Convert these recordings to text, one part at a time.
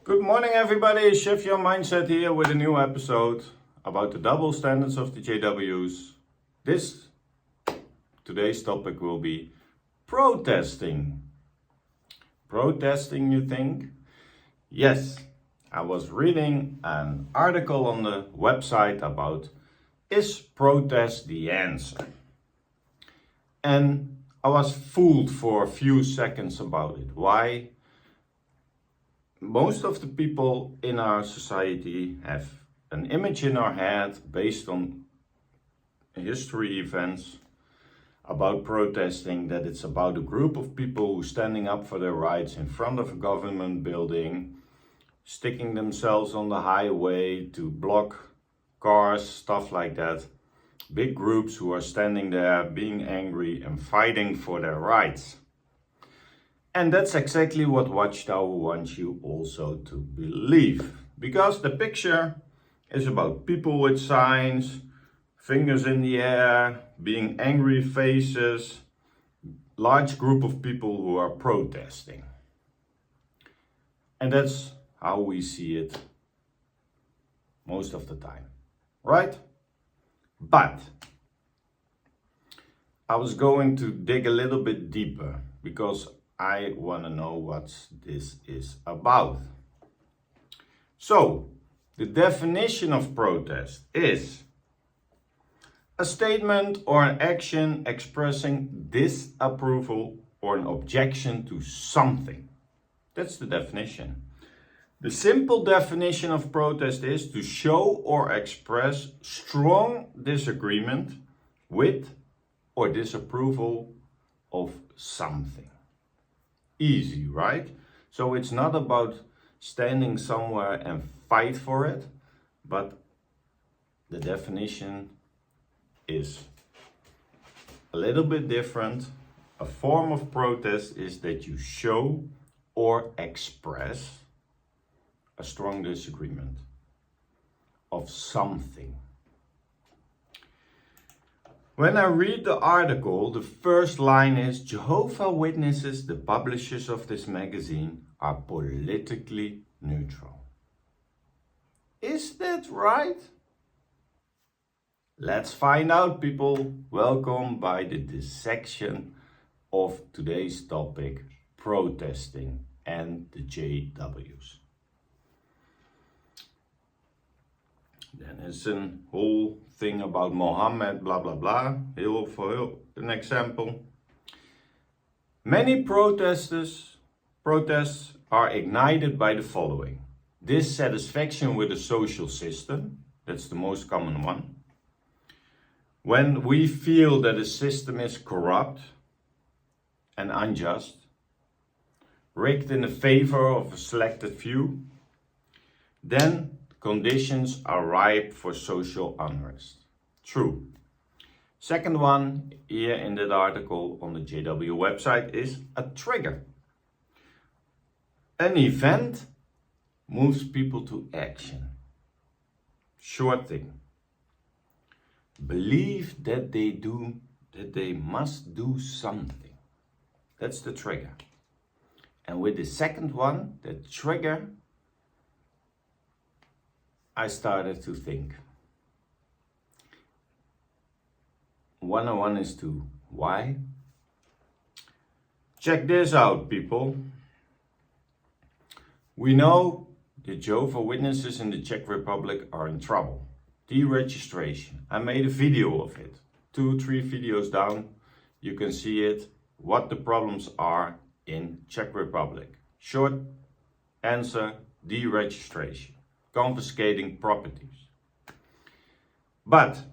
Good morning, everybody. Shift your mindset here with a new episode about the double standards of the JWs. Today's topic will be protesting. Protesting, you think? Yes, I was reading an article on the website about is protest the answer? And I was fooled for a few seconds about it. Why? Most of the people in our society have an image in our head based on history events about protesting, that it's about a group of people who standing up for their rights in front of a government building, sticking themselves on the highway to block cars, stuff like that. Big groups who are standing there being angry and fighting for their rights. And that's exactly what Watchtower wants you also to believe. Because the picture is about people with signs, fingers in the air, being angry faces, large group of people who are protesting. And that's how we see it most of the time, right? But I was going to dig a little bit deeper because I want to know what this is about. So, the definition of protest is a statement or an action expressing disapproval or an objection to something. That's the definition. The simple definition of protest is to show or express strong disagreement with or disapproval of something. Easy, right? So it's not about standing somewhere and fight for it, but the definition is a little bit different. A form of protest is that you show or express a strong disagreement of something. When I read the article, the first line is Jehovah Witnesses, the publishers of this magazine, are politically neutral. Is that right? Let's find out, people. Welcome by the dissection of today's topic, protesting and the JWs. Then there's a whole thing about Mohammed, blah blah blah. For an example. Many protests are ignited by the following: dissatisfaction with the social system, that's the most common one. When we feel that the system is corrupt and unjust, rigged in the favor of a selected few, then conditions are ripe for social unrest. True. Second one here in that article on the JW website is a trigger. An event moves people to action. Short thing. Believe that they must do something. That's the trigger. And with the second one, the trigger, I started to think. 101 is 2. Why? Check this out, people. We know the Jehovah Witnesses in the Czech Republic are in trouble. Deregistration. I made a video of it. 2-3 videos down. You can see it. What the problems are in Czech Republic. Short answer, deregistration. Confiscating properties. But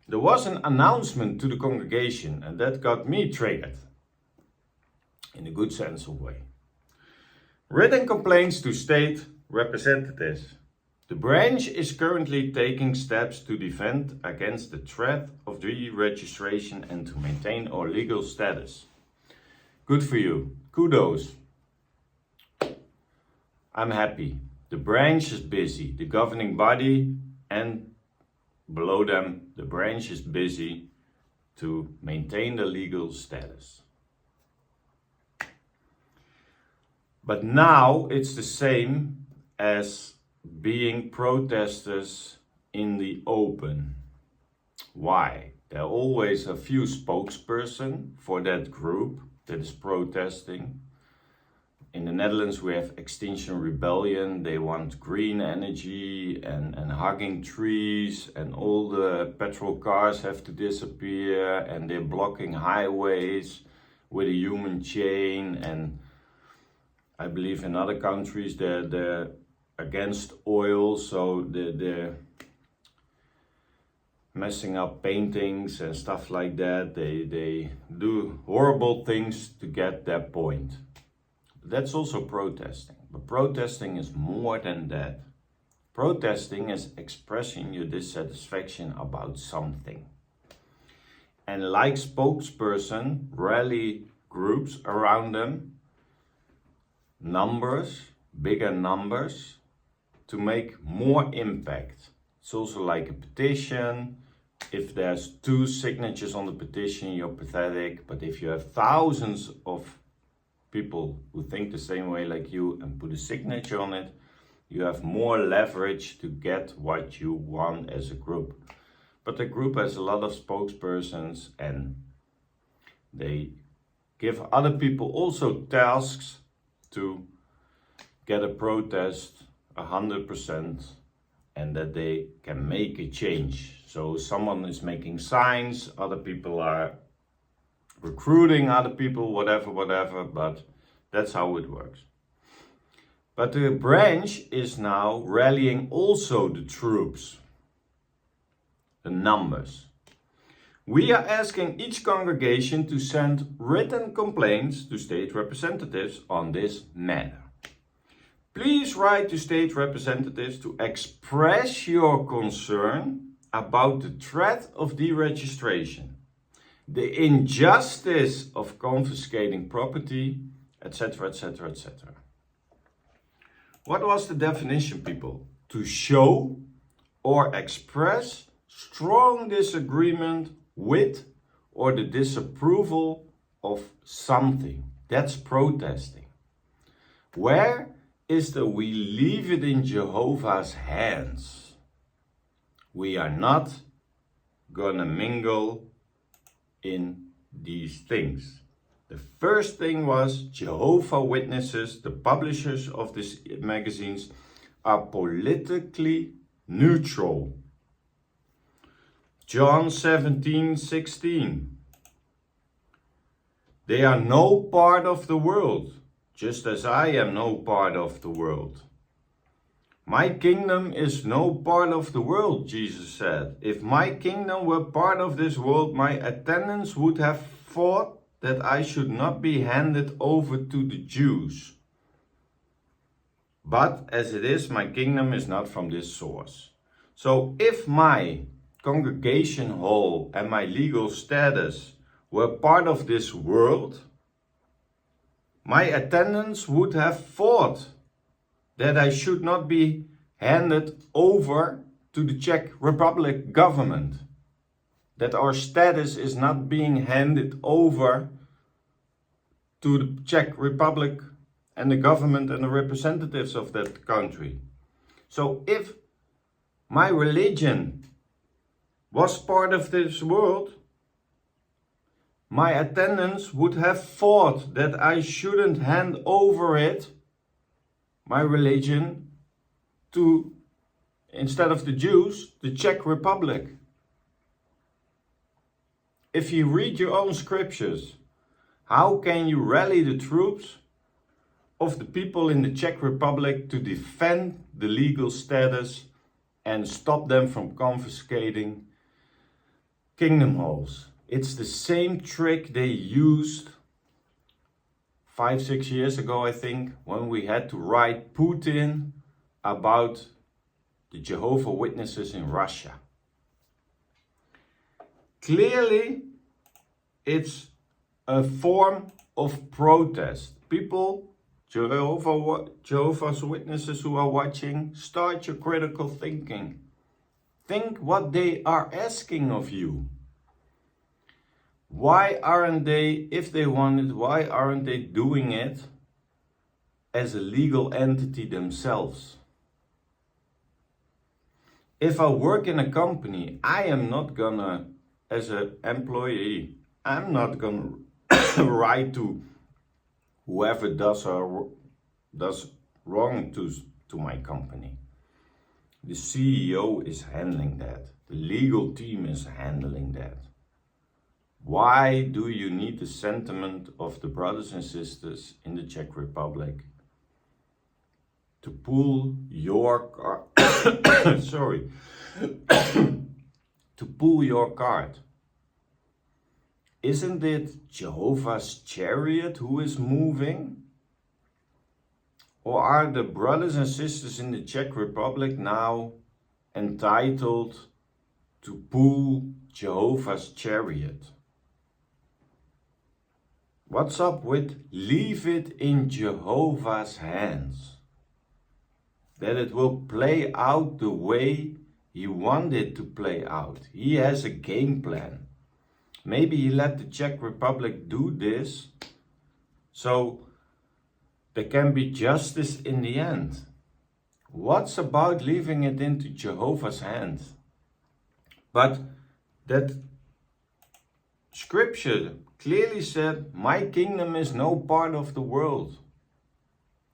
there was an announcement to the congregation, and that got me triggered in a good sense of way. Written complaints to state representatives. The branch is currently taking steps to defend against the threat of deregistration and to maintain our legal status. Good for you. Kudos. I'm happy. The branch is busy. The governing body and below them, the branch is busy to maintain the legal status. But now it's the same as being protesters in the open. Why? There are always a few spokesperson for that group that is protesting. In the Netherlands we have Extinction Rebellion. They want green energy and hugging trees, and all the petrol cars have to disappear, and they're blocking highways with a human chain. And I believe in other countries they're against oil, so they're messing up paintings and stuff like that. They do horrible things to get their point. That's also protesting. But protesting is more than that. Protesting is expressing your dissatisfaction about something. And like spokesperson, rally groups around them, numbers, bigger numbers, to make more impact. It's also like a petition. If there's 2 signatures on the petition, you're pathetic. But if you have thousands of people who think the same way like you and put a signature on it, you have more leverage to get what you want as a group. But the group has a lot of spokespersons, and they give other people also tasks to get a protest 100%, and that they can make a change. So someone is making signs, other people are recruiting other people, whatever, but that's how it works. But the branch is now rallying also the troops, the numbers. We are asking each congregation to send written complaints to state representatives on this matter. Please write to state representatives to express your concern about the threat of deregistration, the injustice of confiscating property, etc., etc., etc. What was the definition, people? To show or express strong disagreement with or the disapproval of something. That's protesting. Where is that we leave it in Jehovah's hands. We are not gonna mingle in these things. The first thing was Jehovah Witnesses, the publishers of these magazines, are politically neutral. John 17:16. They are no part of the world, just as I am no part of the world. My kingdom is no part of the world, Jesus said. If my kingdom were part of this world, my attendants would have fought that I should not be handed over to the Jews. But as it is, my kingdom is not from this source. So if my congregation hall and my legal status were part of this world, my attendants would have fought that I should not be handed over to the Czech Republic government, that our status is not being handed over to the Czech Republic and the government and the representatives of that country. So if my religion was part of this world, my attendants would have fought that I shouldn't hand over it, my religion, to, instead of the Jews, the Czech Republic. If you read your own scriptures, how can you rally the troops of the people in the Czech Republic to defend the legal status and stop them from confiscating kingdom halls? It's the same trick they used 5-6 years ago, I think, when we had to write Putin about the Jehovah Witnesses in Russia. Clearly, it's a form of protest. People, Jehovah's Witnesses who are watching, start your critical thinking. Think what they are asking of you. Why aren't they, if they want it, why aren't they doing it as a legal entity themselves. If I work in a company, I am not gonna, as an employee, I'm not gonna write to whoever does wrong to my company. The CEO is handling that. The legal team is handling that. Why do you need the sentiment of the brothers and sisters in the Czech Republic to pull your card? Sorry. To pull your card? Isn't it Jehovah's chariot who is moving? Or are the brothers and sisters in the Czech Republic now entitled to pull Jehovah's chariot? What's up with leave it in Jehovah's hands? That it will play out the way he wanted it to play out. He has a game plan. Maybe he let the Czech Republic do this so there can be justice in the end. What's about leaving it into Jehovah's hands? But that scripture clearly said, my kingdom is no part of the world.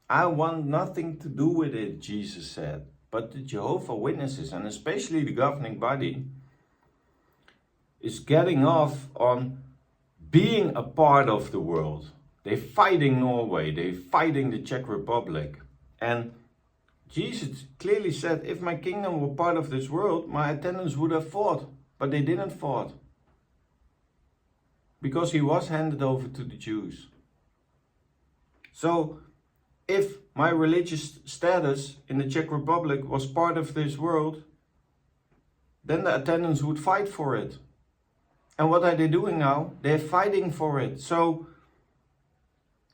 I want nothing to do with it, Jesus said. But the Jehovah Witnesses, and especially the governing body, is getting off on being a part of the world. They're fighting Norway, they're fighting the Czech Republic. And Jesus clearly said, if my kingdom were part of this world, my attendants would have fought. But they didn't fight. Because he was handed over to the Jews. So, if my religious status in the Czech Republic was part of this world, then the attendants would fight for it. And what are they doing now? They're fighting for it. So,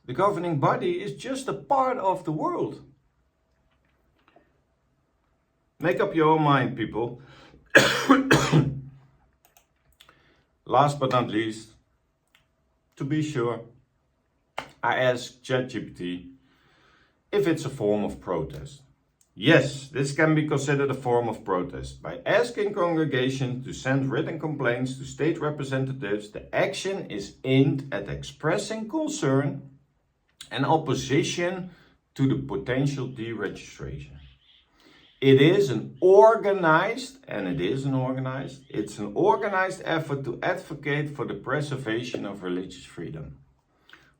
the governing body is just a part of the world. Make up your own mind, people. Last but not least, to be sure, I asked ChatGPT if it's a form of protest. Yes, this can be considered a form of protest. By asking congregations to send written complaints to state representatives, the action is aimed at expressing concern and opposition to the potential deregistration. It is an organized effort to advocate for the preservation of religious freedom,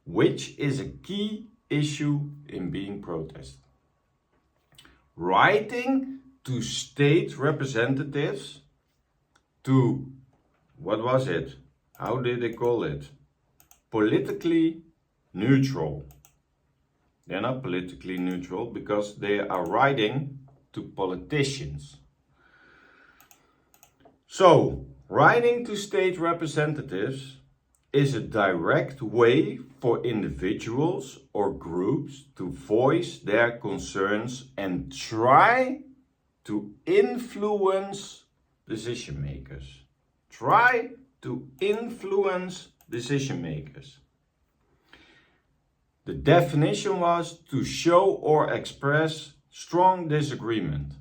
which is a key issue in being protested. Writing to state representatives, to, what was it? How did they call it? Politically neutral. They're not politically neutral because they are writing to politicians. So, writing to state representatives is a direct way for individuals or groups to voice their concerns and try to influence decision makers. Try to influence decision makers. The definition was to show or express strong disagreement.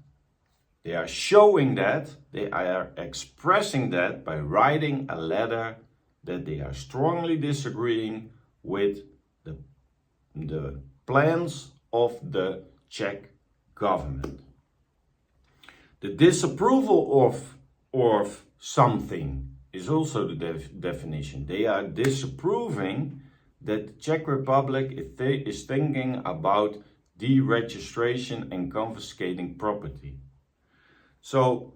They are showing that, they are expressing that by writing a letter that they are strongly disagreeing with the plans of the Czech government. The disapproval of something is also the definition. They are disapproving that the Czech Republic is thinking about deregistration and confiscating property. So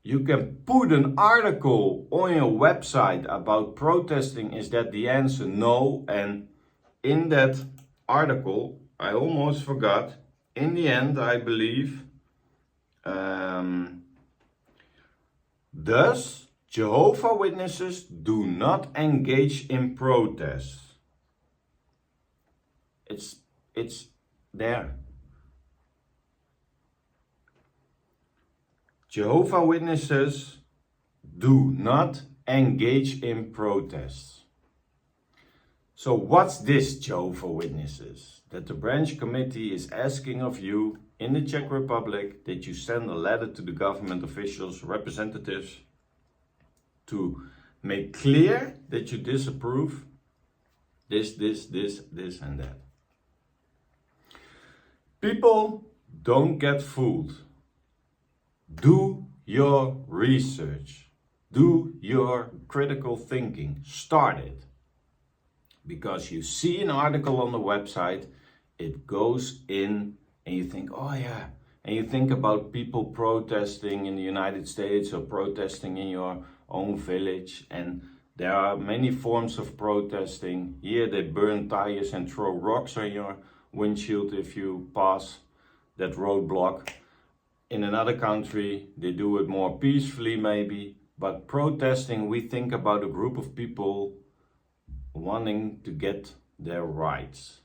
you can put an article on your website about protesting. Is that the answer? No. And in that article, I almost forgot. In the end, I believe, thus Jehovah Witnesses do not engage in protest. It's there. Jehovah Witnesses do not engage in protests. So what's this, Jehovah Witnesses? that the branch committee is asking of you in the Czech Republic that you send a letter to the government officials, representatives, to make clear that you disapprove this, and that. People don't get fooled. Do your research. Do your critical thinking. Start it. Because you see an article on the website, it goes in and you think, oh yeah. And you think about people protesting in the United States or protesting in your own village. And there are many forms of protesting. Here they burn tires and throw rocks on your windshield if you pass that roadblock. In another country, they do it more peacefully maybe. But protesting, we think about a group of people wanting to get their rights.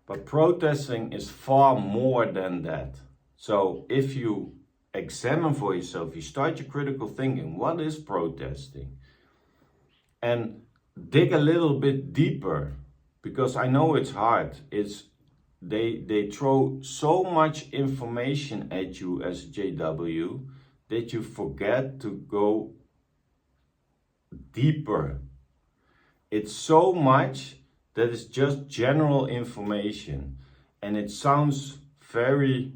But protesting is far more than that. So if you examine for yourself, you start your critical thinking, what is protesting? And dig a little bit deeper, because I know it's hard. They throw so much information at you as JW that you forget to go deeper. It's so much that is just general information, and it sounds very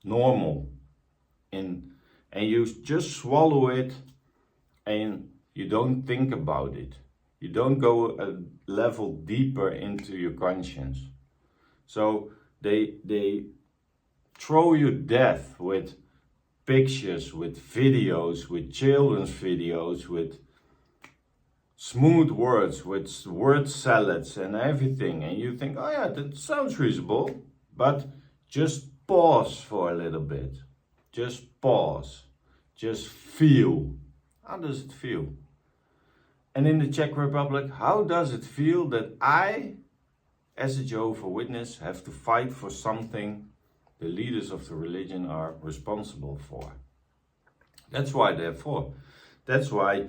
normal, and you just swallow it and you don't think about it. You don't go a level deeper into your conscience. So they throw you death with pictures, with videos, with children's videos, with smooth words, with word salads and everything. And you think, oh yeah, that sounds reasonable. But just pause for a little bit. Just pause. Just feel. How does it feel? And in the Czech Republic, how does it feel that I, as a Jehovah Witness, have to fight for something the leaders of the religion are responsible for? That's why they're for. That's why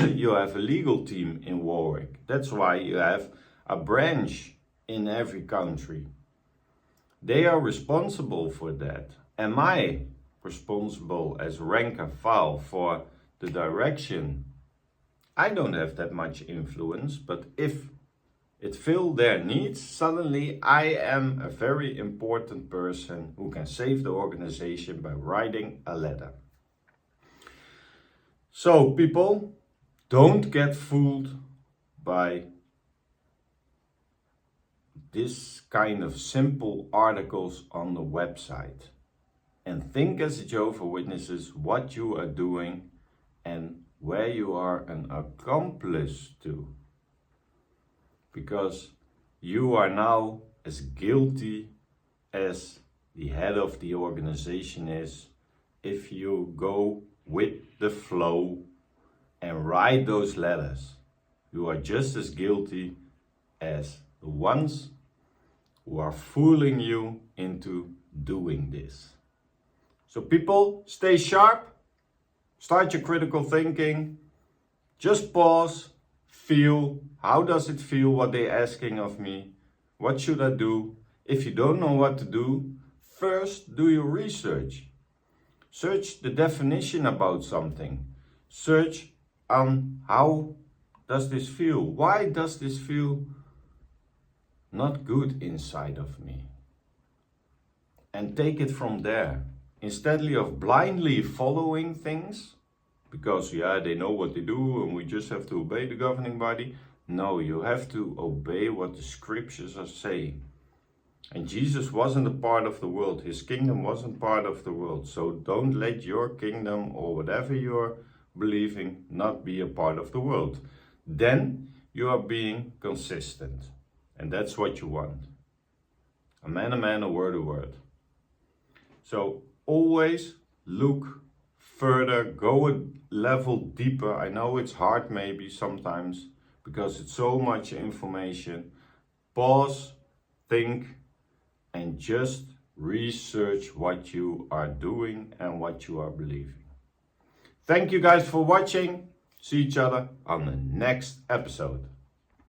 you have a legal team in Warwick. That's why you have a branch in every country. They are responsible for that. Am I responsible as rank and file for the direction? I don't have that much influence, but if it fills their needs, suddenly I am a very important person who can save the organization by writing a letter. So people, don't get fooled by this kind of simple articles on the website. And think as Jehovah Witnesses what you are doing and where you are an accomplice to. Because you are now as guilty as the head of the organization is if you go with the flow and write those letters. You are just as guilty as the ones who are fooling you into doing this. So people, stay sharp, start your critical thinking, just pause, feel, how does it feel what they're asking of me? What should I do? If you don't know what to do, first do your research. Search the definition about something. Search on how does this feel? Why does this feel not good inside of me? And take it from there. Instead of blindly following things, because they know what they do and we just have to obey the governing body. No, you have to obey what the scriptures are saying. And Jesus wasn't a part of the world. His kingdom wasn't part of the world. So don't let your kingdom or whatever you're believing not be a part of the world. Then you are being consistent. And that's what you want. A man, a word, a word. So always look further, go a level deeper. I know it's hard maybe sometimes because it's so much information. Pause, think, and just research what you are doing and what you are believing. Thank you guys for watching. See each other on the next episode.